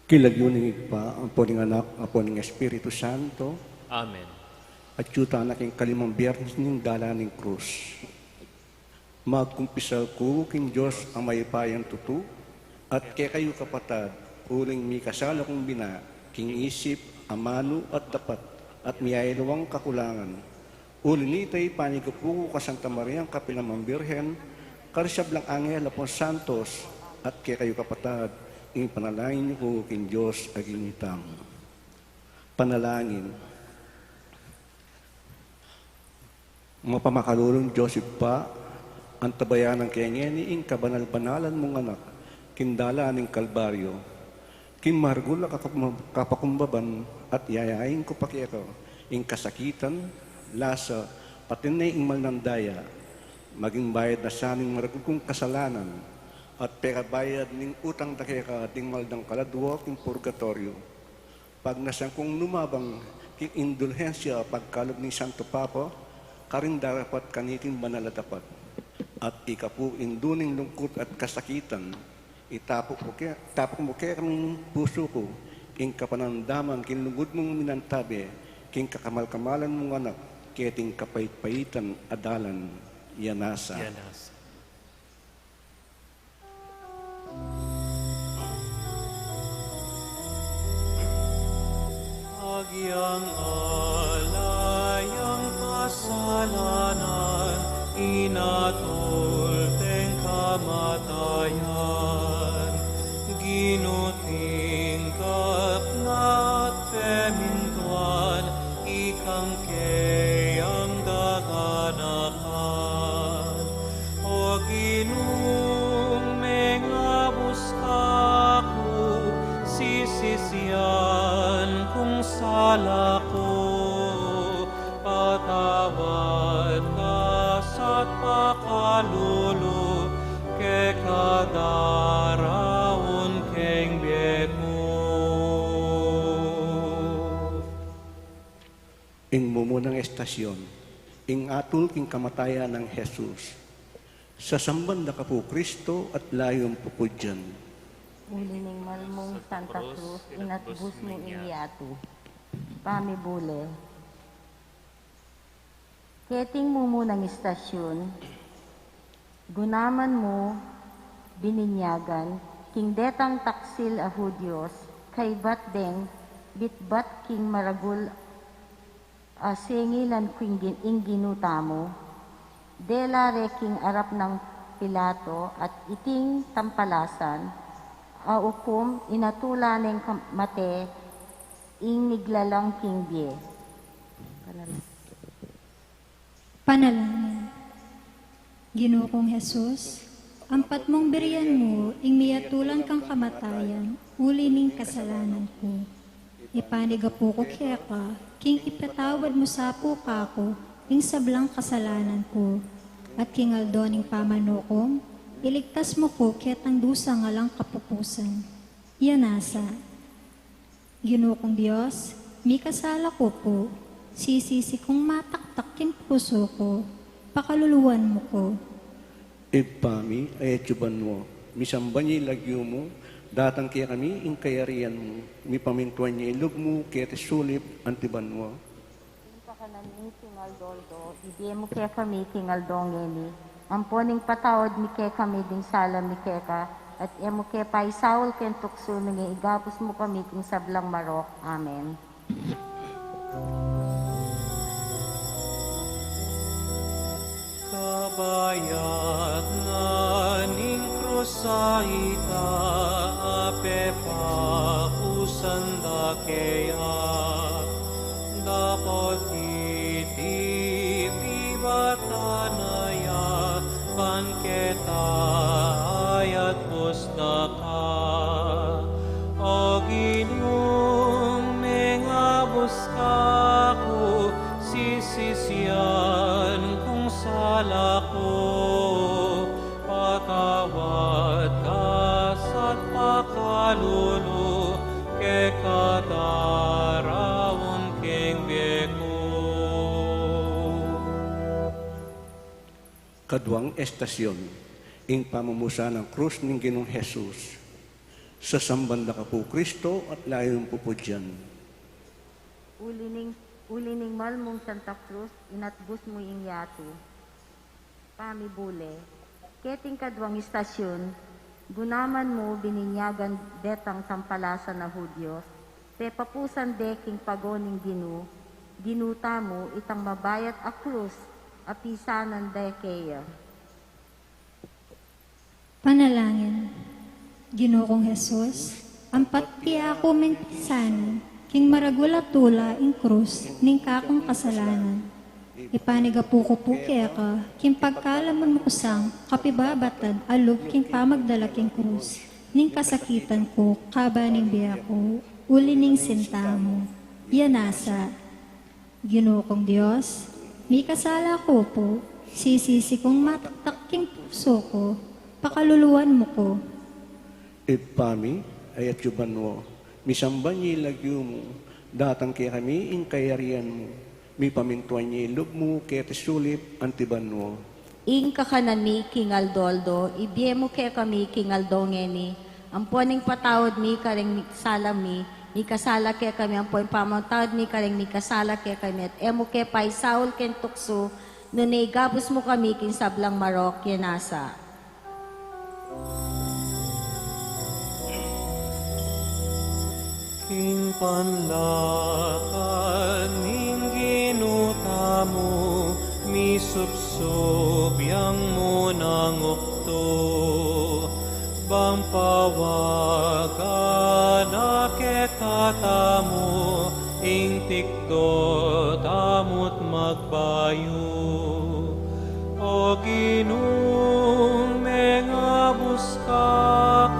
Kilagyunin pa ang puning anak, ang puning Espiritu Santo, Amen. at yuta anak yung kalimang biyernes ng dala ng krus. Magkumpisal ko king Diyos ang mayipayang tutu, at kay kayo kapatad, uling mi kasala kong bina, king isip, amano at dapat, at miyailawang kakulangan. Ulinitay panigupuko ka Santa Maria ang kapilamang birhen, karisab lang angel apon santos, at kay kayo kapatad, ing panalangin niyo ko king Diyos aging itang. Panalangin. Mapamakalulong Joseph pa, ang tabayan ng kayangeni ing kabanal-banalan mong anak, kindala ng Kalbaryo, kinmargul kapakumbaban at yayain ko pakiako, ing kasakitan, lasa, patinay ing malnandaya, maging bayad na sa aming maragul kong kasalanan, at perabayad ning utang dakeka ding maldang kaladwa king purgatorio. Pag nasang kong numabang king indulhensya pagkalog ni Santo Papa, karing darapat kaniting banaladapat. At ikapu induning lungkot at kasakitan, itapok mo kaya kaming puso ko, king kapanandaman, king lungod mong minantabi, king kakamal-kamalan mong anak, keting kapait-paitan adalan, yanasa. Yanasa. Agyang alayang kasalanan, inatulteng kamatayan, ginutingkap na at pemintuan, ikang kayang daganakan. O ginung mengabus ako, sisisiyan kung sala ko, patawad ka sa't pakalulu, ke kadaraon keng biyeko. Ing mumunang estasyon, ing atul king kamatayan ng Jesus, sa sambanda ka po Kristo at layong pupudyan. Ulining malmong Santa Cruz, inatbus mo iniatu. Pamibule. Keting mo munang istasyon, gunaman mo, bininyagan, king detang taksil ahu Diyos, kay batdeng, bitbat king maragul, singilan king inginuta mo, dela reking arap ng Pilato at iting tampalasan, aukum inatula ng mate, ing niglalang king bie. Panalangin. Ginoo kong Jesus, ampat mong beriyan mo, ing miyatulan kang kamatayan, uli ning kasalanan ko. Ipanigapo ko kaya ka, king ipatawad mo sa puka ko, ing sablang kasalanan ko. At king aldo ning pamanokom, iligtas mo ko kaya't ang dusa nga lang kapupusan. Yanasa. Ginoo kong Diyos, mi kasala ko po, sisisi kong mataktak king puso ko, pakaluluwan mo ko. Ipami ay etsuban mo, misamba niya ilagyo mo, datang kaya kami ing kayarian mo, mi pamintuan niya ilog mo, kaya sulip antiban mo. Ika ka na ni tingal doldo, ibigay mo kaya kami tingal dongeni. Amponing patawad mi kaya kami ding salam mi kaya ka, at emo kaya pa isawal kaya tukso nga igapos mo kami king sablang marok. Amen. Kabayat nga ning krusaita, ape pa usanda kaya, dapat iti bibatanaya, panketa ayat pustaka. O Ginong mengabus kako, sisisiyan kung sala ko, patawad ka sa't pakalulu, ke kadaraon keng biyeko. Kaduang estasyon, ing pamumusa ng krus ng Ginong Jesus. Sa sambanda ka po Kristo at layong pupudyan. Ulining malmong Santa Cruz, inatbus mo ing yato. Pamibule, keting kadwang istasyon, gunaman mo bininyagan betang sampalasa na Hudyos, te papusan deking pagoning ginuta mo itang mabayat a krus, apisanan dekeya. Panalangin. Ginoong Jesus, ampat piya ako ming pisanan, king maragula tula ing krus, ning kakong kasalanan. Ipanigapu ko po kaya ka, king pagkalaman mo kusang, kapibabatan, alub king pamagdala king krus, ning kasakitan ko, kabaning biya ko, uli ning sinta mo, yanasa. Ginoong Diyos, may kasala ko po, sisisi kong mataktak king puso ko, pakaluluan mo ko. Ipami, ayat yuban mo, misamba niya lagyo mo, datang kaya kami ing kayarian mo, mi pamintuan niya ilog mo, kaya tisulip, antiban mo. Ing kakanami king Aldoldo, ibye mo kaya kami king Aldongeni, amponing patawad mi kareng mikasala mi kasala kaya kami, amponing pamatawad mi kareng mikasala kaya kami, at emo kaya pa'y Saul ken tukso, nunay gabos mo kami king sablang marok, yanasa. King panlakan ning ginuta mo, misupsub yang mo ng ukto. Bang pawagan na ketata mo, ing tikdo tamot magbayo. O Ginong mga buska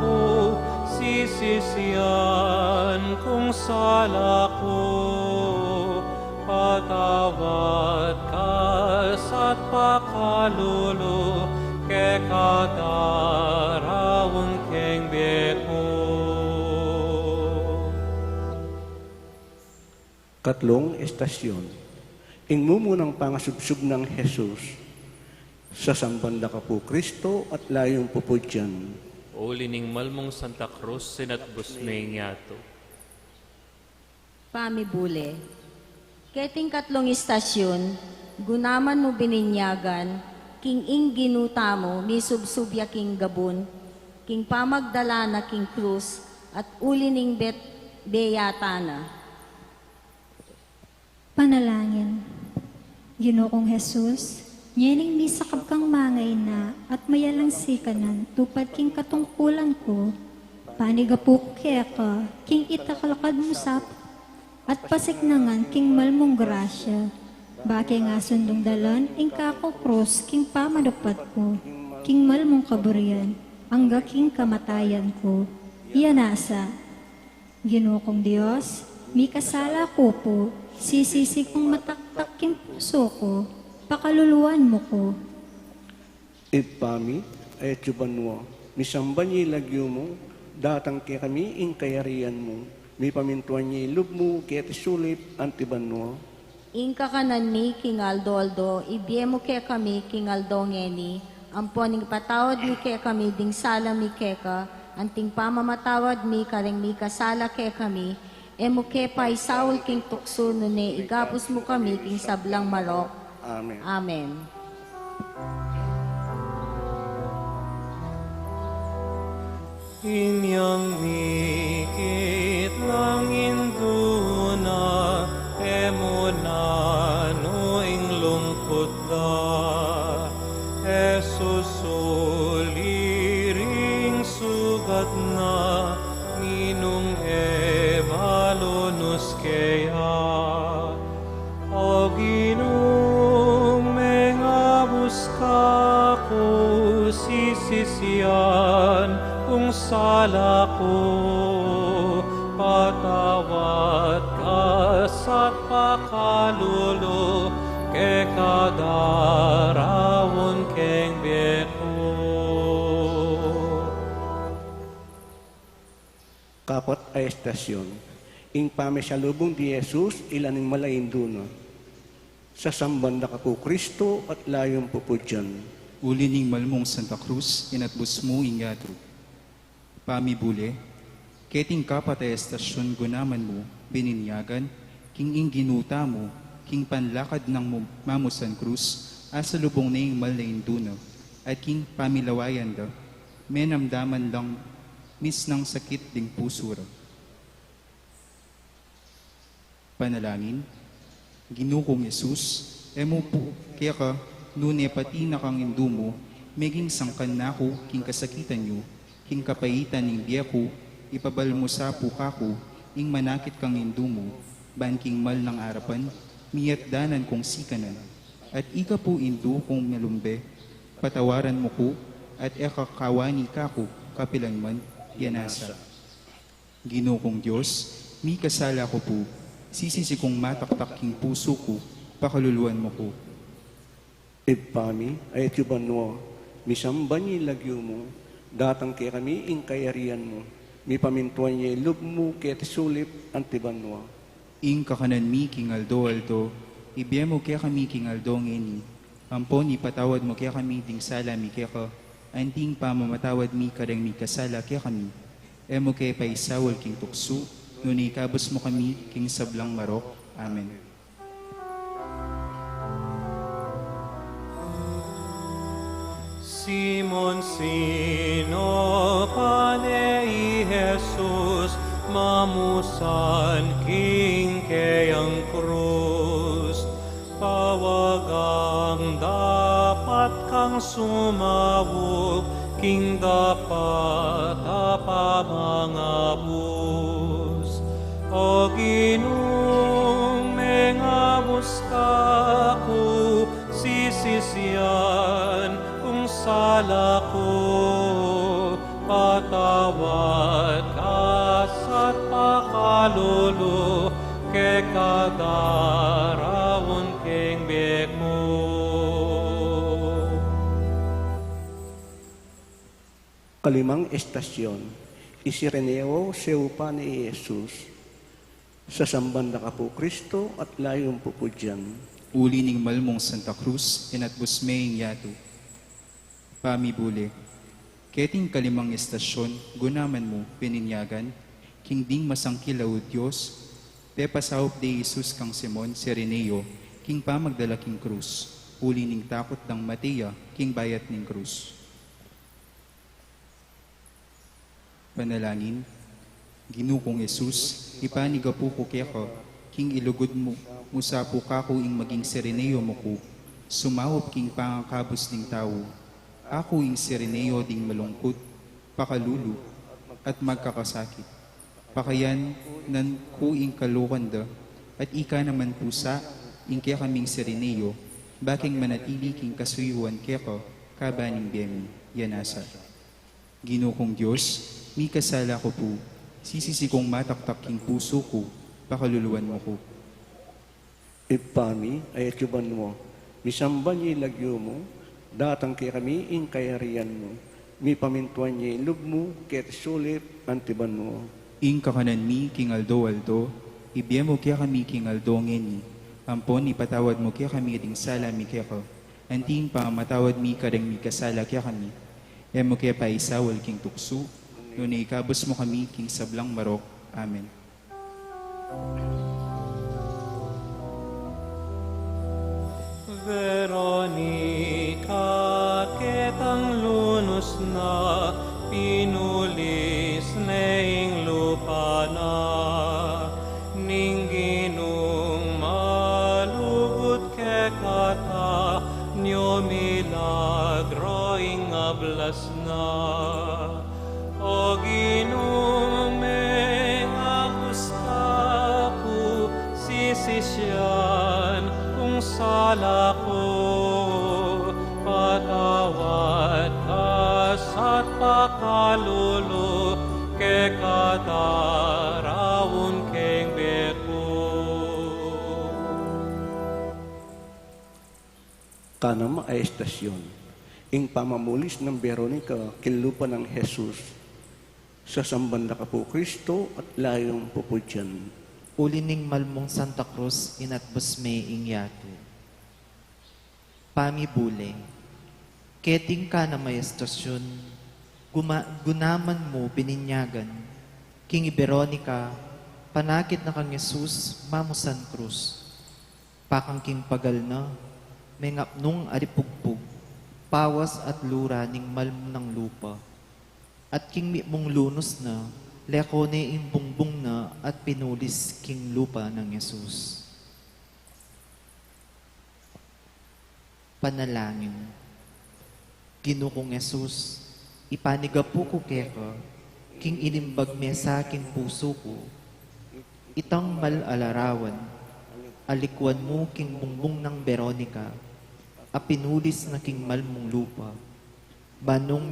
ko, sisisiyan kung sala ko, patawad ka sa't pakalulo, ke kadarawang keng beko. Katlong estasyon, ingmumunang pangasubsub ng Jesus, sa sambanda ka po Kristo at layong pupudyan. Ulining malmong Santa Cruz, sinatbus may yato. Pamibule, keting katlong istasyon, gunaman mo bininyagan, king ing ginuta mo, misubsubya king gabon, king pamagdala na king krus, at ulining beyata na. Panalangin. Ginoong Jesus, nyening misakab kang mangay na at mayalang sikanan tupad king katungkulan ko, panigapu ko kaya ka, king itakalakad mo sap, at pasignangan king malmong grasya, baki nga sundong dalan, ing kako krus, king pamadapat ko, king malmong kaburian, angga king kamatayan ko, yanasa. Ginoong Diyos, mi kasala ko po, sisisi kong mataktak king puso ko, pakaluluan mo ko. Ipami, ayat yuban mo, misamba niya lagyo mo, datang kaya kami ing kayarian mo, mi pamintuan niya ilog mo, kaya tisulip, antiban mo. Ing kakanan mi king Aldoldo, ibye mo kaya kami king Aldongeni, amponing patawad mi kaya kami ding sala mi keka, anting pamamatawad mi kareng mi kasala kaya kami, emo kaya pa'y Saul king tukso nune, igapos mo kami king sablang marok. Amen. Amen. Inyang mikit ng induna, emo na noing lungkot da. Esusuliring sugat na, minung emalunus kaya. O Ginong mga buska ko, sisisiyan kung sala ko, patawad ka sa't pakalulo, ke kadarawon keng beko. Kapat ay estasyon, ing pamisalubong di Jesus, ilaning malainduna, sa sambanda ka po Kristo at layong pupudyan. Ulining malmong Santa Cruz, inatbus mo ingatro. Pamibule, Keting kapatay estasyon gunaman mo, bininyagan, king ginuta mo, king panlakad ng mamusan krus, asa lubong na yung malayin duna, at king pamilawayan da, menamdaman lang mis ng sakit ding pusura. Panalangin, Ginukong Yesus, emo po kaya ka, nune pati na kang indumo, meging sangkan na ko, king kasakitan nyo, king kapaitan ng biya ko, ipabal mo sa puka ko, ing manakit kang indumo, ban king mal ng arapan, miyat danan kong sikanan, at ika po indu kong malumbe, patawaran mo ko, at ekakawani ka ko, kapilan man, yanasa. Ginukong Diyos, mi kasala ko po, sisisi kong mataktak king puso ko, pakaluluan mo ko. Ipami, ay tuban mo, misamban niya lagyo mo, datang kaya kami ing kayarian mo, mi pamintuan niya ilub mo kaya tisulip ang tiban mo. Ing kakanan mi king aldo, ibiya mo kaya kami king aldo ngeni, ampon ipatawad mo kaya kami ding sala mi kaya ka, anting pamamatawad mi kadang mi kasala kaya kami, emo kaya paisawal king tukso, nuni ikabos mo kami king sablang marok. Amen. Simon sino panei Jesus, mamusan king kayang krus, pawagang dapat kang sumawog, king dapat apamangabus. O Ginong mengabus ka ko, sisisyan kung sala ko, patawad kasa't pakalulu, ke kadarawon keng beko. Kalimang estasyon, isireneo seupa ni Jesus, sa sambanda ka po Kristo at layong po po dyan. Uli ning malmong Santa Cruz, inatbus maying yato. Pamibuli, keting kalimang estasyon, gunaman mo, pininyagan, king ding masangkilaw Diyos, pepasahop de Jesus kang Simon, Sereneo, king pamagdala king krus, uli ning takot ng Matea, king bayat ning krus. Panalangin, Ginukong Jesus, ipaniga po ko kaya ka, king ilugod mo, musapo ka ko ing maging Sereneo mo ko, sumahop king pangakabos ding tao, ako ing Sereneo ding malungkot, pakalulu, at magkakasakit. Pakayan nan ko ing kalukanda, at ika naman pusa, ing kaya kaming Sereneo, baking manatili king kasuyuan kaya ka, kabaning biyemi, yanasa. Ginukong Diyos, mi kasala ko po, sisisi kong mataktak king puso ko, pakaluluan mo ko. Ipami, ay tuban mo, misamban niya lagyo mo, datang kaya kami ing kayarian mo, mi pamintuan niya ilub mo kaya tisulip ang tiban mo. Ing kakanan mi king aldo, ibiya mo kaya kami king aldo ngeni, ampon ipatawad mo kaya kami ding sala mi kaya ka, anting pamatawad mi kadang mi kasala kaya kami, emo kaya paisawal king tukso, nung ikabos mo kami king sablang marok. Amen. Veronica, ketang lunos na, pinulis neing lupa na, ning Ginong malugot ke kata, nyo milagro ing ablas na. O Ginong mengabus ka po, sisisyan kung sala ko, patawad kasa't pakalulu, ke kadarawon keng beko. Kanama ay estasyon, ing pamamulis ng Veronica, kilupa ng Jesus, sa sambanda ka po Kristo at layong po po dyan. Uli ning malmong Santa Cruz, inatbus may ingyatu. Pamibuli, keting ka na may estasyon, gunaman mo bininyagan, King Veronica, panakit na kang Jesus, mamusan krus. Pakang king pagal na, may ngapnong aripugpug, pawas at lura ning malm ng lupa. At king mong lunos na, lekone imbungbong na at pinulis king lupa ng Jesus. Panalangin. Ginukong Jesus, ipanigapu ko keka, king inimbag me sa aking puso ko, itang malalarawan, alikwan mo king bungbong ng Veronica, apinulis na king malmong lupa, banong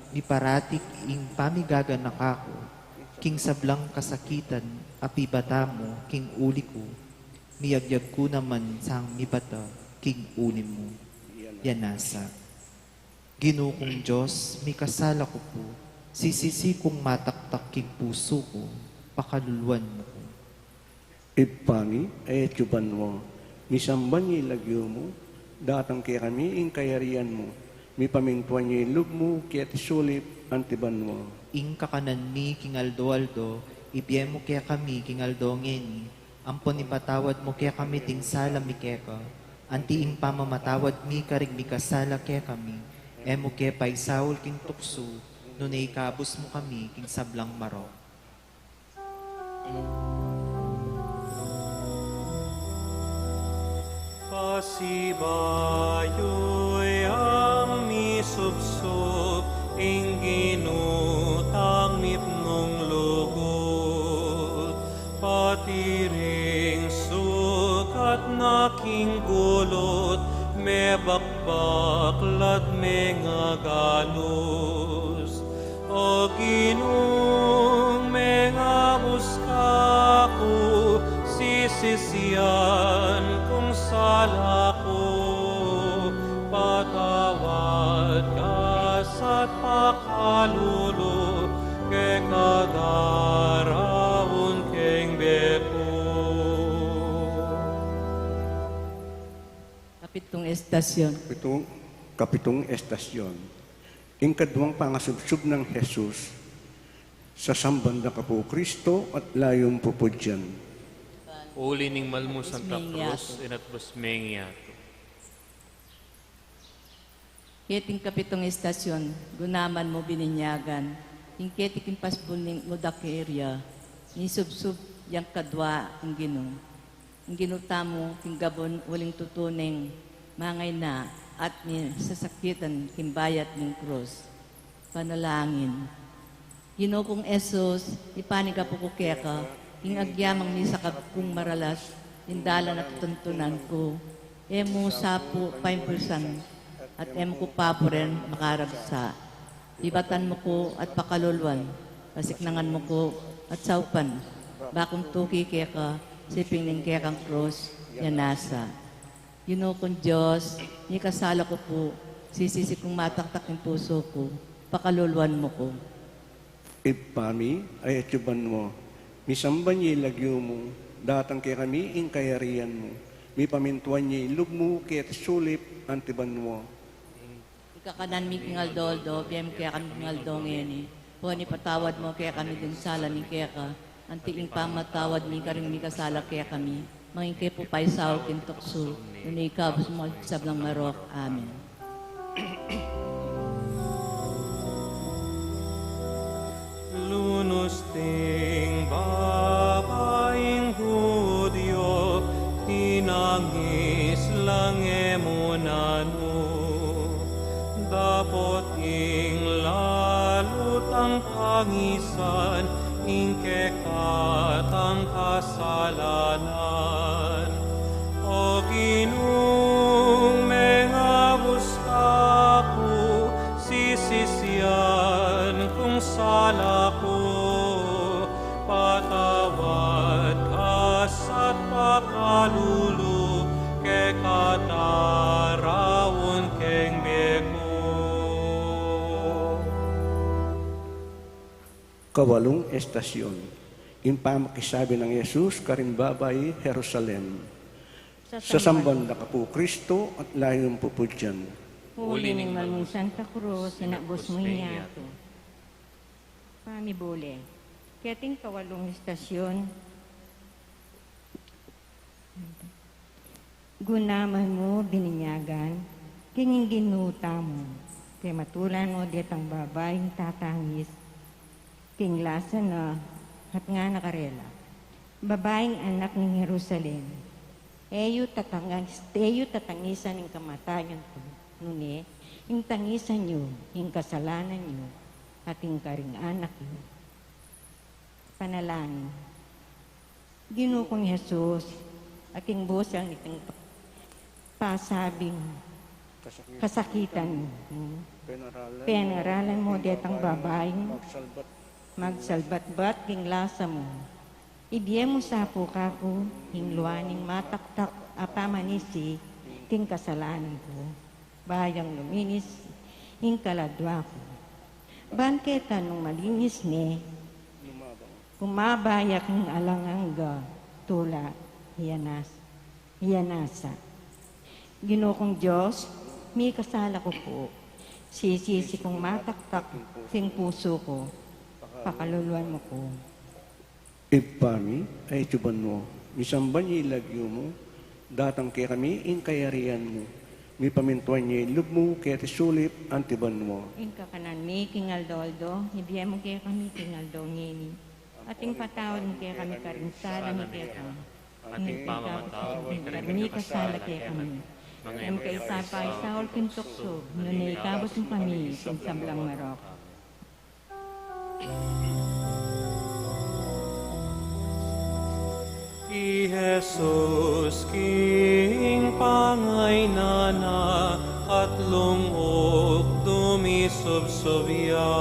miparatik ing pamigaga na kako, king sablang kasakitan, apibata mo king uli ko, miyagyag ko naman sang mibata, king uli mo, yanasa. Ginukong Diyos, may kasala ko po, sisisi kong mataktak king puso ko, pakaluluan mo ko. Ipani ay etsuban mo, misamban niya ilagyo mo, datang kaya kami ing kayarian mo, mi pamintuan niya ilog mo, kaya tisulip antiban mo. Ing kakanan mi king aldo-aldo, ibiyay mo kaya kami king aldo ngeni, ampon ipatawad mo kaya kami ting sala mi keka, anti ing pamamatawad mi karig mi kasala kaya kami, emo kaya paisawol king tukso, nunay kabus mo kami king sablang marok. Pasibayo'y ang misubsob, ing ginutang mipnong lugod. Pati ring sukat na king gulot, me bakbaklat me nga galos. O ginung me nga buskako, sisisiyan kung sala ko, patawad ka sa't pakalulo, ke kadarawon keng beko. Kapitong estasyon. Kapitong estasyon. Ing kadwang pangasubsub ng Jesus, sa samban na kapo Kristo at layong pupudyan. Uli ning malmo Santa Cruz, inatbos mengiato. Keting kapitong estasyon, gunaman mo bininyagan, ing keting pasbuning mudak area, ni subsub yang kadwa ang ginong. Ang ginutamo, king gabon, waling tutuning, mangay na, at ni sasakitan, kimbayat ng krus. Panalangin. Ginokong Esos, ipaniga po ko keka, ing agyamang ni sakab kong maralas, indala na tutuntunan ko, emo sapo 5%, at emo ko papo rin makaragsa. Ibatan mo ko at pakalulwan, pasiknangan mo ko at saupan, bakong tuki keka, siping ning kekang krus, yanasa. Ginokong Diyos, ni kasala ko po, sisisi kong mataktak ng puso ko, pakalulwan mo ko. Ipami ay etsuban mo, misamban niya ilagyo mo, datang kaya kami ing kayarian mo, mi pamintuan niya ilog mo, kaya tisulip antiban mo. Ikakanan mi kingaldo-aldo, biyem kaya kami kingaldo ngayon po ni patawad mo kaya kami din sala ni kaya ka, antiing pamatawad mi ka rin mi kasala kaya kami, mangingkay po paisaw kintokso, nunay kabos mo sablang marok. Amen. Lunos ting babaeng Hudyo, tinangis lang emunano. Dapot ing lalutang pangisan, ingke katang kasalanan. O Ginung mengabus ako, sisisiyan kung sala ko, patawad ka sa't pakalulo, ke katarawon keng beko. Kawalong estasyon. Impamakisabi ng Jesus, karimbabay, Jerusalem. Sa samban na kapo Kristo at layong pupudyan. Uli ning malmong Santa Cruz, inabos mo niya ito. Pami bole. Keting kawalong istasyon, gunaman mo bininyagan, kinging ginuta mo, kay matulan mo detang babaeng tatangis, king lasa na at nga nakarela. Babaeng anak ng Jerusalem, eyo tatangisan ng kamatayan ko, nuni, ing tangisan nyo, ing kasalanan nyo, at ing karing anak nyo. Panalangin. Ginoo kong Jesus, aking busang itong pasabing kasakitan mo. Penaralan mo detang babaeng magsalbat-bat king lasa mo. Ibiye mo sa puka ko, hingluaning mataktak apamanisi, king kasalanan ko. Bayang luminis, ing kaladwa ko. Bangketa nung malinis ni, kumabayak ng alangangga, tula, hiyanasa. Ginoo kong Diyos, may kasala ko po. Sisisi kong mataktak sing puso ko. Pakaluluan mo ko. Ipami ay tuban mo, misamban niya ilagyo mo, datang kay kami in kayarian mo. Mi pamintuan niya ilub mo, kaya tisulip ang tiban mo. In kakanan mi, kingaldo-aldo, ibiya mo kaya kami kingaldo ngini. Ating patawad mo kaya kami karinsala ni kaya kami. Ating pamamatawad, Kami kasala kaya kami. Ang kaisapay sa olpintokso, nunay ikabot mo kami, sinsablang marok. I Jesus king pangay nana at lungok dumisubsobya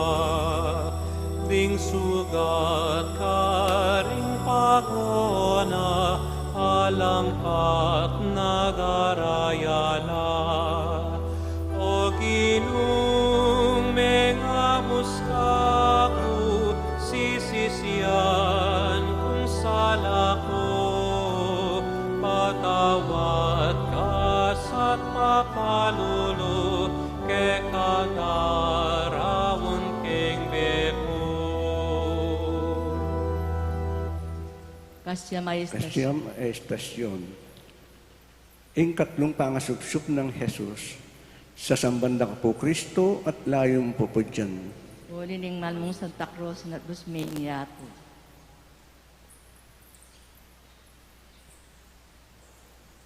ding sugat karing pagona alangkat nagarayala o ginung mengamus kaku sisisian kung salako patawat kasat pakalulu ke kadarawon keng beku. Kasya maestas. Kasyam estasyon. Ing katlong pangasupsup ng Jesus, sa sambanda ka po Kristo at layong po po dyan. Uli ning malmong Santa Cruz na dusmingyato.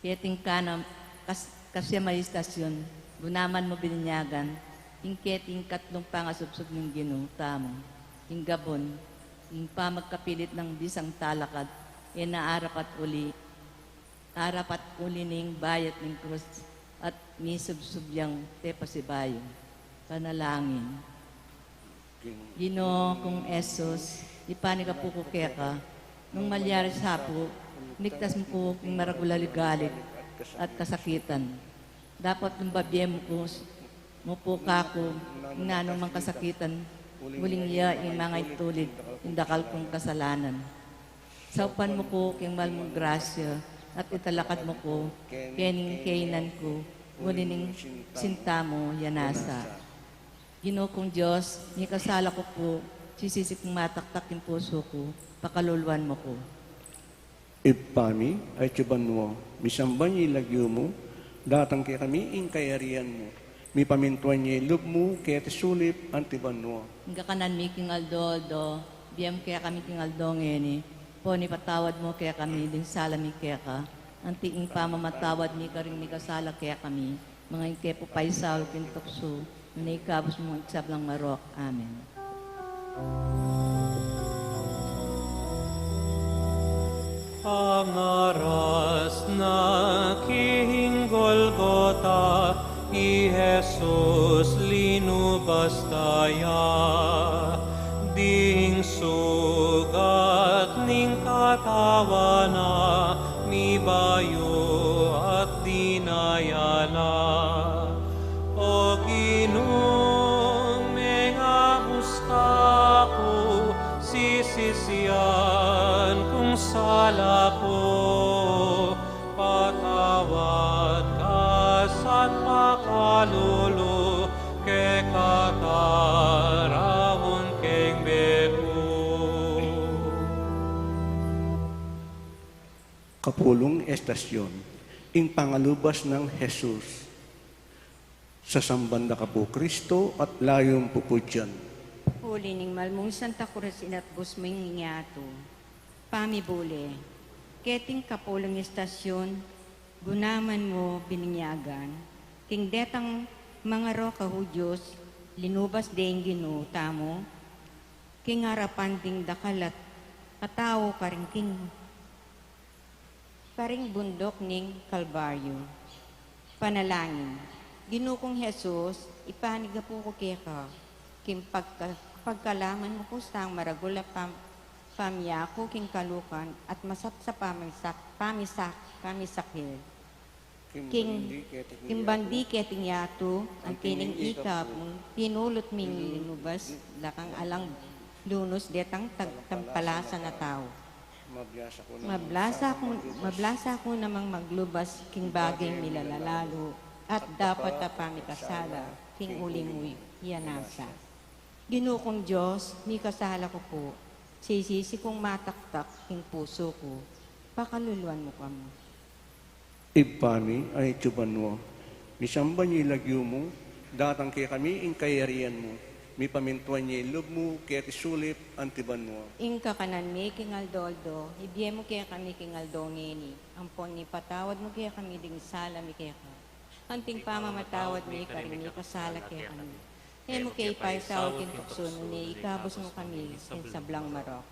Keting kanam, kasya maestasyon, gunaman mo bininyagan, ing keting katlong pangasupsup ng ginutamo, ing gabon, ing pamagkapilit ng bisang talakad, inaarapat uli ning bayat ning krus at misubsubyang tepasibayo. Panalangin. Ginoo kong Esos, ipani ka po ko keka, nung malyari sa po, niktas mo po kong maragulaligalit at kasakitan. Dapat nung babye mo po kako, nanong mang kasakitan, muling iya yung mga itulid, yung dakal kong kasalanan. Saupan mo ko king malmong grasya at italakad mo ko kening kainan ko mulining sinta mo yanasa. Ginoo kong Diyos, ni kasala ko po, sisisi kong mataktak yung puso ko, pakaluluan mo ko. Ipami ay tuban mo, misamban niya ilagyo mo, datang kay kami ing kayarian mo. Mi pamintuan niya ilub mo, kaya tisulip ang tiban mo. Hingga kanan mi king aldo, biyam kaya kami king aldo ngeni, po ni patawad mo kaya kami, din sala mi kaya ka, ang tiing pamamatawad mi ka rin ni kasala kaya kami, mga ikepo paisal pintokso, na ikabos mo iksablang marok. Amen. Pangaras na Golgota, i Jesus linubas daya, ding sugat ning katawana, mi bayo at dinayala. O Ginong mengamus kako, sisisian kung sala ko, patawad kasat pakalulu, ke katarawon keng beku. kapulong estasyon, ing pangalubas ng Jesus. Sa sambanda ka po Kristo at layong pupudyan. Uli ning malmong Santa Cruz inat busming ngiyato. Pamibuli, keting kapulong estasyon, gunaman mo bininyagan, king detang mga roka hudyos, linubas deng Ginoo tamo, king harapan ding dakalat, katao karing karing bundok ning Kalbaryo. Panalangin, Ginoo kong Jesus, ipaniga po ko keka, king pagkalaman mo po sang maragula pamyako king kalukan at masat sa pamisakil. King bandi keting yato, ang kining ikap, pinulot ming linubas, lakang alang lunos detang tampalasa na tao. Mablasa ko namang maglubas king bagay milalalalo at dapat pamikasala king uling yanasa. Ginoo kong Diyos, mi kasala ko po, sisisi kong mataktak king puso ko, pakaluluan mo kamo. Ipani ay tuban mo, misamba niya ilagyo mo, datang kay kami ing kayarian mo, mi pamintuan niya ilog mo, kaya tisulip ang tiban mo. Ing kakanan mi king aldoldo, ibye mo kaya kami king aldongeni, ampon ni patawad mo kaya kami ding sala mi kaya ka. Anting pamamatawad mi karing mi kasala kaya kami. Mo kay paisaw king tukso ni ikabos mo kami ing sablang marok.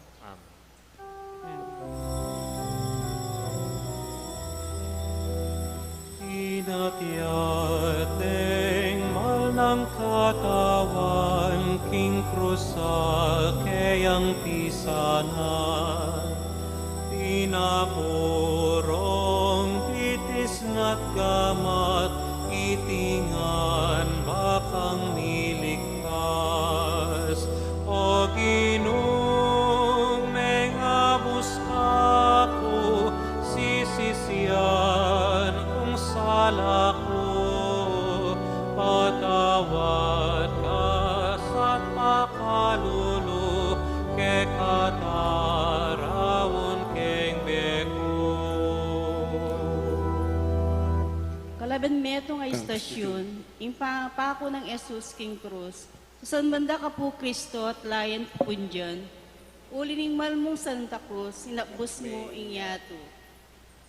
Inatiateng mal ng katawan, king krusal kayang pisanan. Pinapurong titis na't gamat, itingan bakang niligtas. O Ginong mengabus ako, sisisiyan kung sala ko. Patawad ka sa't pakalulu, ke katarawon keng beko. Kalaban meto nga istasyon, impapako ng Jesus King Cruz, susan banda ka po Kristo at layan punjan, uli ning malmong Santa Cruz, sinapbos mo ingyato.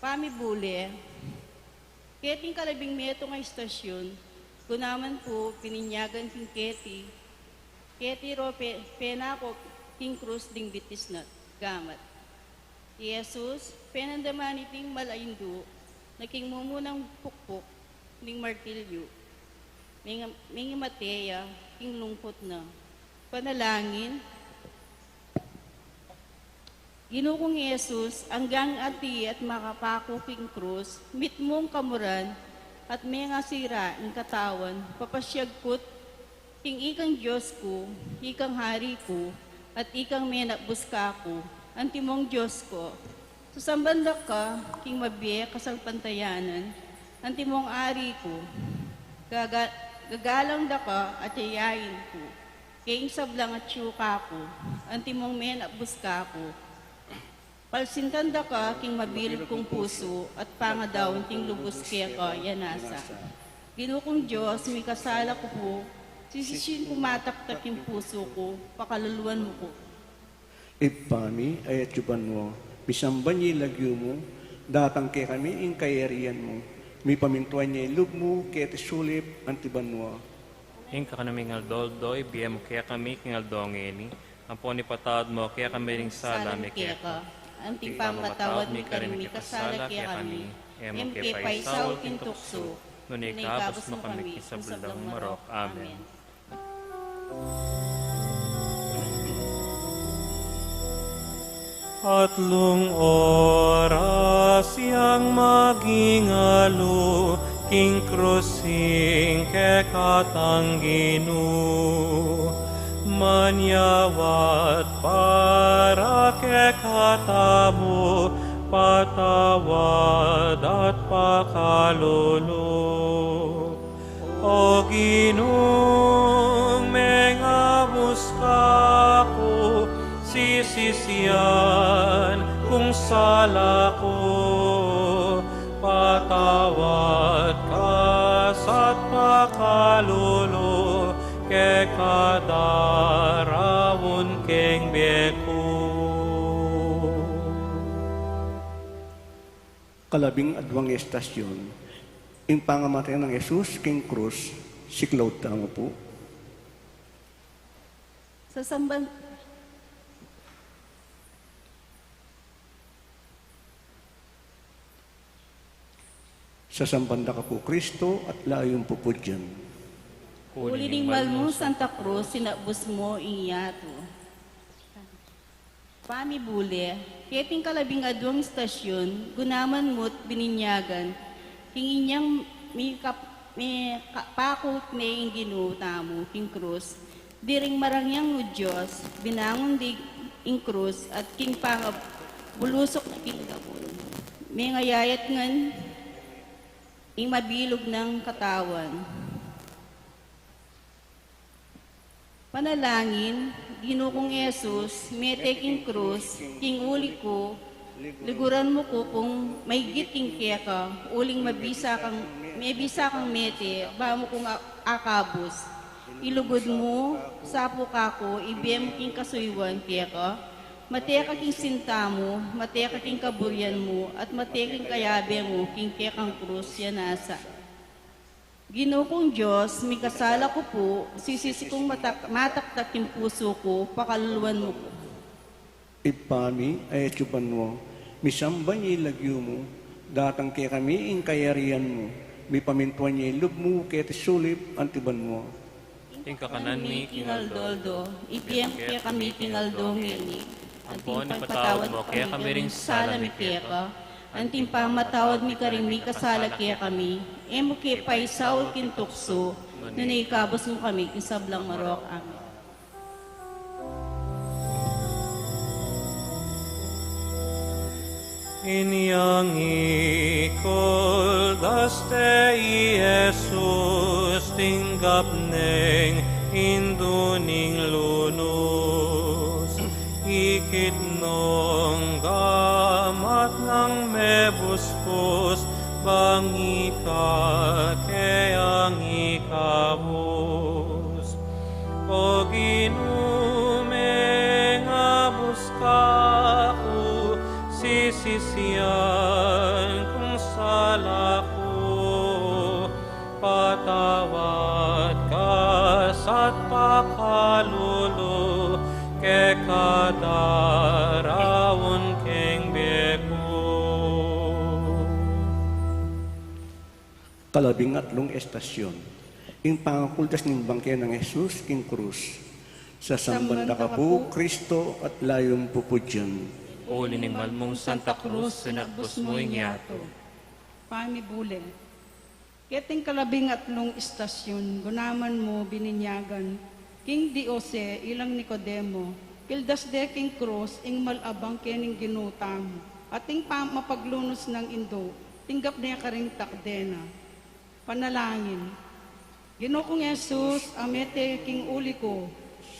Pamibuli, keting kalabing meto nga istasyon, kunaman po pininyagan king Keti ro penako King Cruz ding bitis na gamat. Jesus, penandaman iting malaindo, naking mumunang pukpok, ning martilyo, ning mateya, king lungkot na. Panalangin, Ginoo kong Jesus, hanggang ati at makapako king Cruz, mit mong kamuran, at may nga sira ang katawan, papasyagkot, king ikang Diyos ko, ikang hari ko, at ikang menakbus ka ko, antimong Diyos ko. Susambanda ka, king mabiye kasalpantayanan, antimong ari ko, gagalang da ka at yayain ko, king sablang at syuka ko, antimong menakbus ka ko, palsintanda ka, king mabilib kong puso, at pangadaw, king lubos kaya ka, yanasa. Ginoo kong Diyos, may kasala ko po, sisisyon ko mataktak yung puso ko, pakaluluan mo ko. Ipani ay atsuban mo, misamba niya ilagyo mo, datang kay kami ing kayarian mo, mi pamintuan niya ilog mo, kaya tisulip ang tiban mo. Ing kakanaming aldoldo, ibiyem mo kaya kami king aldongeni, ampon ni patawad mo kaya kami ring sala mi kaya ka. Anting pamatawad mi karing mi kasala kaya kami, MK paisaw kintukso, ngunit ikabos mo kami kisablang marok. Amen. Tatlong oras yang magingalo, king krusing ke katangginu, manyawat para ke katamu, patawad at pakalulu. O Ginong mengabus kako, sisisiyan kung sala ko. patawad ka sa pakalulu, ke kadarawon keng beku. Kalabing adwang estasyon, in pangamatayan ng Jesus king krus, siklaw tamo po. Sa samban Sa sambanda ka po Kristo at layon po po dyan. ulining malmong Santa Cruz, sinabos mo inyato. Pamibule, keting kalabing adwang istasyon, gunaman mo't bininyagan, hinginyang may pakot na yung ginutamo, king krus, diring marangyang mo Diyos, binangon di ing krus, at king pangab, bulusok na king kapon. May ngayayat ngan, ing mabilog ng katawan. Panalangin, Ginukong Yesus, mete king krus, king uli ko, liguran mo ko kung may giting kaya ka, uling may bisa kang mete, ba mo kung akabos. Ilugod mo, sapo ka ko, ibiyem king kasuywan kaya ka, mateka king sinta mo, mateka king kaburyan mo, at mateking kayabe mo, king kaya kang krus, yanasa. Ginoo kong Diyos, may kasala ko po, sisisi kong mataktak yung puso ko, pakaluluan mo ko. Ipami ay etsupan mo, misamba niya ilagyo mo, datang kaya kami ing kayarian mo, may pamintuan niya ilub mo, kaya tisulip, antiban mo. King kakanan mi, king Aldoldo, ipiyem kaya kami king Aldongeni, Ampon ni patawad mo, kaya kami ring sala mi kaya ka. Anting pamatawad mi karing mi kasala kaya kami, emo kaya pa'y saul kintukso, na naikabos mo kami kisablang marok. Amen. Inyang ikol daste Jesus tinggap neng induning lunus ikit nong gamat ng mebuspos bangi ka kayang ikabus o ginumeng abus ka sisisiyan kung sala ko, patawad ka sa't pakalulu, ke kadarawon keng beku. Kalabing atlong estasyon, ing pangakultas ng bangke ng Jesus king krus, sa sambanda ka po Kristo at layon po po dyan. O liningmal mong Santa Cruz, sinagpos mo inyato. Pamibule. Keting kalabing atlong istasyon, gunaman mo bininyagan, King Diose, ilang Nicodemo, kildas de King Cruz, ing malabang kening ginutang, ating mapaglunos ng indo, tinggap niya karing takdena. Panalangin. Ginoo kong Yesus, amete King uli ko,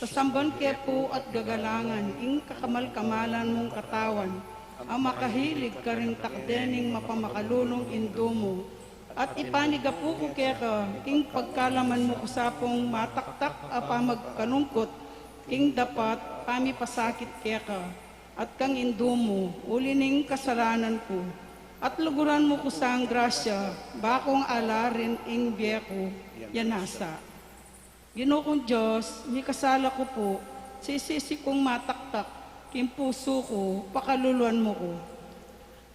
sasamban kepo at gagalangan, ing kakamal-kamalan mong katawan, ang makahilig ka ring takdening mapamakalunong indo mo, at ipanigapu ko keka, king pagkalaman mo usapong mataktak apa magkanungkot, king dapat pamipasakit keka, at kang indo mo, ulining kasalanan ko, at luguran mo ko sa ang grasya, bakong alarin ing biyeko, yanasa. Ginoo kong Diyos, may kasala ko po, sisisi kong mataktak, king puso ko, pakaluluan mo ko.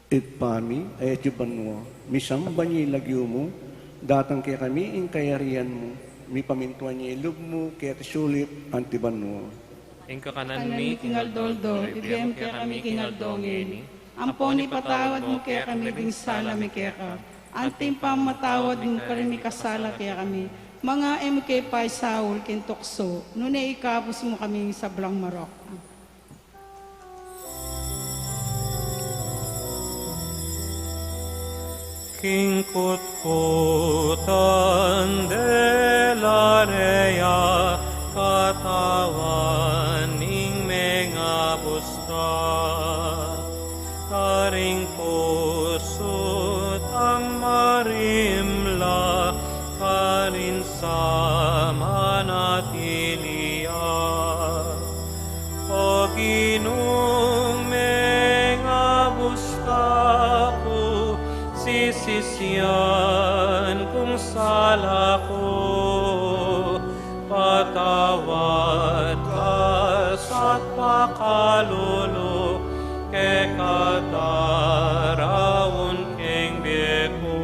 Ipami ay etsupan mo, misamba niya ilagyo mo, datang kaya kami ing kayarian mo, may pamintuan niya ilub mo, kaya tisulip, antiban mo. Ing kakanan mi, King Aldoldo, ibiyem kaya kami king Aldongeni, ampon ipatawad mo kaya kami ding sala mi kaya ka, anting pamatawad mo karin mi kasala kaya kami, mga MK Pai Saul kintokso, nune ikapos mo kami sa Blang Marok. King kutkutan de la rea, katawan ning mga busta, karing kusut ang pakalulu, ke kadarawon king beko.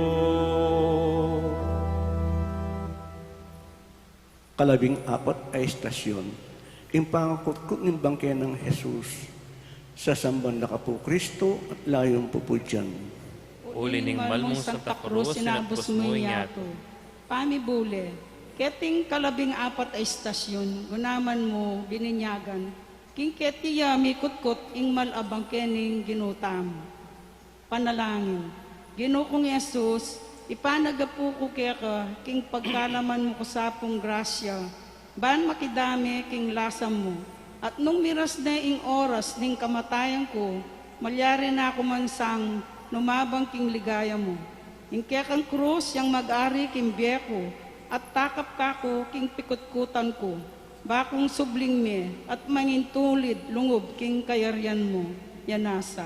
Kalabing-apat ay istasyon, impangakot ng bangke ng Jesus, sa samban na kapo Kristo at layong pupudyan. Ulining malmong Santa Cruz, sinabos mo inyato. Pamibule, keting kalabing-apat ay istasyon, gunaman mo, bininyagan, king ketiya mikutkot ing malabang kening ginutam. Panalangin, Ginukong Yesus, ipanagapu ko kaya king pagkalaman mo ko sapong grasya, ban makidami king lasam mo, at nung miras na ing oras ning kamatayan ko, malyari na ako mansang numabang king ligaya mo. Ing kaya kang krus yang mag-ari king biyeko, at takap kako king pikutkutan ko, bakong subling me, at mangintulid lungob king kayaryan mo, yanasa.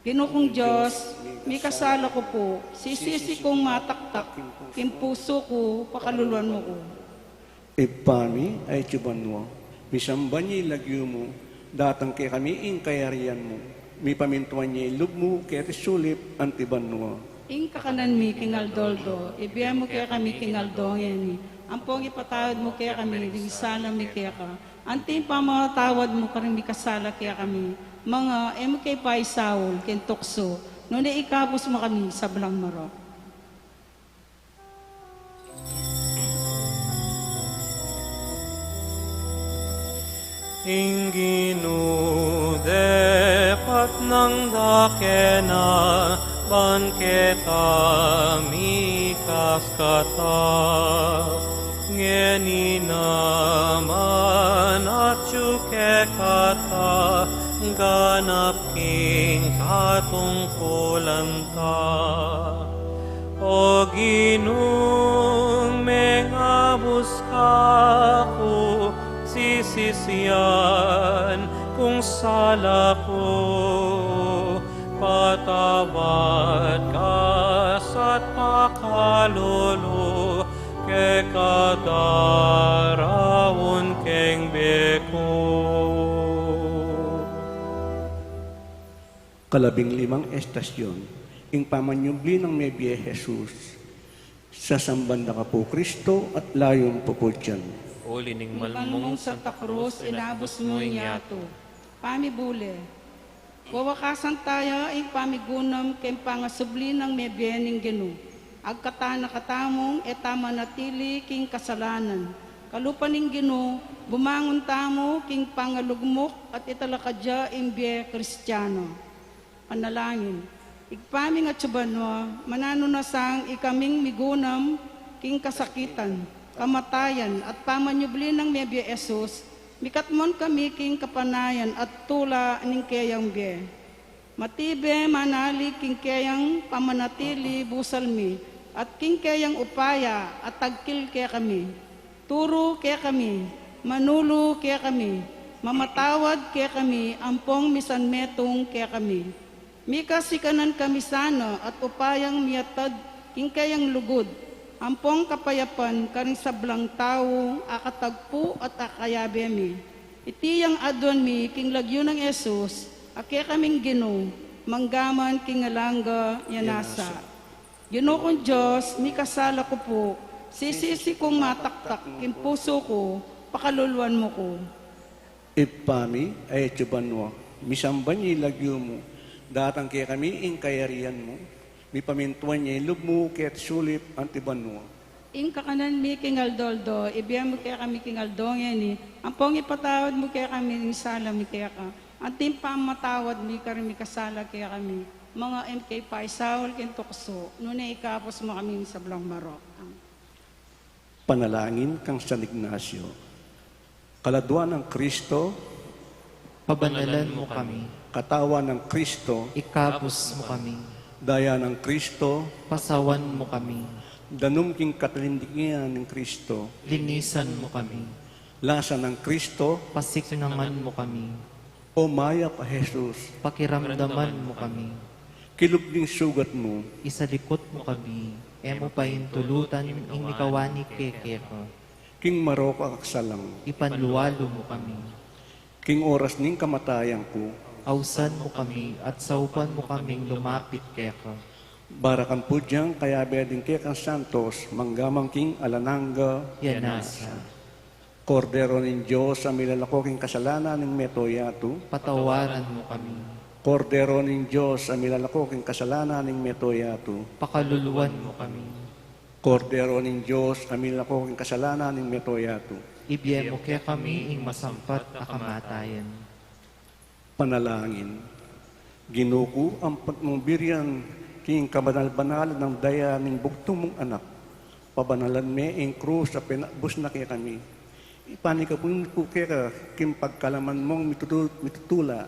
Ginukong Diyos, may kasala ko po, sisisi kong mataktak, king puso ko, pakaluluan mo ko. Ipani ay tibanwa, misamba niya lagyo mo, datang kay kami ing kayarian mo, mi pamintuan niya ilog mo, kaya sulip ang tibanwa. Ing kakanan mi kingaldoldo, ibiya mo kaya kami kingaldongen, ampong ipatawad mo kaya kami, lingsala mi kaya ka, anting pamatawad mo karing mi kasala kaya kami, mga MK Paisaul, Kentokso, noon ikapos mo kami sa Belang Marok. Inginu depat ng dakena, banketa mikas kata, ngeni naman at syuke kata, ganap king katungkulan ta. O Ginung mengabus kako, sisisiyan kung sala ko, patawad ka sa't pakalulu, ke kadarawon keng beko. Kalabing-limang estasyon, ing pamanyubli ng Mebye Jesus, sa samban na kapo Kristo at layong pupudyan. Ulining Malmong Santa Cruz, inabos mo inyato. Pamibule, wawakasan tayo ing pamigunam ken pangasubli ng mebening genu. Agkatana katamong etama natili king kasalanan. Kalupaning genu, bumangon tamo king pangalugmok at italakadya imbye Kristiyano. Panalangin, igpaming at subanwa, mananunasang ikaming migunam king kasakitan, kamatayan at pamanyubli ng Mebye Jesus, mikatmon kami king kapanayan at tula ning kayang bye. Matibe manali king kayang pamanatili busalmi, at king kayang upaya at tagkil kaya kami. Turo kaya kami, manulo kaya kami, mamatawad kaya kami, ampong misanmetong kaya kami. Mikasikanan kami sana at upayang miyatad king kayang lugod, ampong kapayapan karing sablang tao, akatagpo at akayabemi. Itiyang adwan mi king lagyo ng Jesus, ake kaming Gino, manggaman king alangga yanasa. Gino kong Diyos, mi kasala ko po, sisisi kong mataktak, king puso ko, pakaluluan mo ko. Ipami ay tibanwa, misamba niya lagyo mo, datang kay kami ing kayarian mo, mi pamintuan niya ilog mo, kaya sulip ang tibanwa. Ing kakanan mi kingaldoldo, ibiya mo kaya kami kingaldongen, ampong ipatawad mo kaya kami ning sala mi kaya ka. Anting pamatawad mi karing mi kasala kaya kami. Mga MK Paisaul, Kentokso, noon ikapos mo kami sa Belang Marok. Panalangin kang San Ignacio. Kaladwa ng Kristo, Pabanalan mo kami, katawan ng Kristo, ikapos mo kami, daya ng Kristo, pasawan mo kami, danum king katalindigan ng Kristo, linisan mo kami, lasa ng Kristo, pasiknangan mo kami, o maya pa Jesus, pakiramdaman mo kami, kilubling sugat mo, isalikot mo kami, emo pahintulutan ing mikawani keke ko, king maroka kaksalang, ipanluwalo mo kami, king oras ning kamatayan ko, Awsan mo kami at saupan mo kaming lumapit keka. barakan po diyang kaya beding kekang santos, manggamang king alananga, Yanasa. Kordero nin Diyos sa milalakoking kasalanan ng metoyato, Patawaran mo kami. Kordero nin Diyos sa milalakoking kasalanan ng metoyato, Pakaluluwan mo kami. Kordero nin Diyos sa milalakoking kasalanan ng metoyato, Ibiyemo kaya kami ing masampat na kamatayan. panalangin. Ginuko ang pagmumbiryan king kabanal-banal ng daya ng bugtong mong anak. Pabanalan me ing krus sa pinabos na kaya kami. Ipanikapun ko kaya king pagkalaman mong mitutula,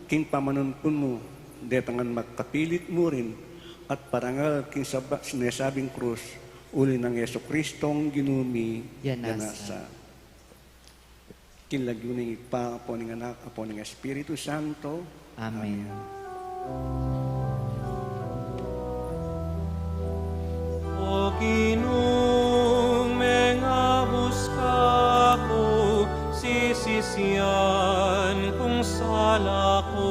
king pamanunpun mo, detangan magkapilit mo rin, at parangal king sinasabing krus, uli ng Yeso Kristong ginumi, Yanasa. Kinlagyuning ipa, apo ng anak, apo ng Espiritu Santo. Amen. O Ginoong mengabos ka ko, sisisiyan kung sala ko,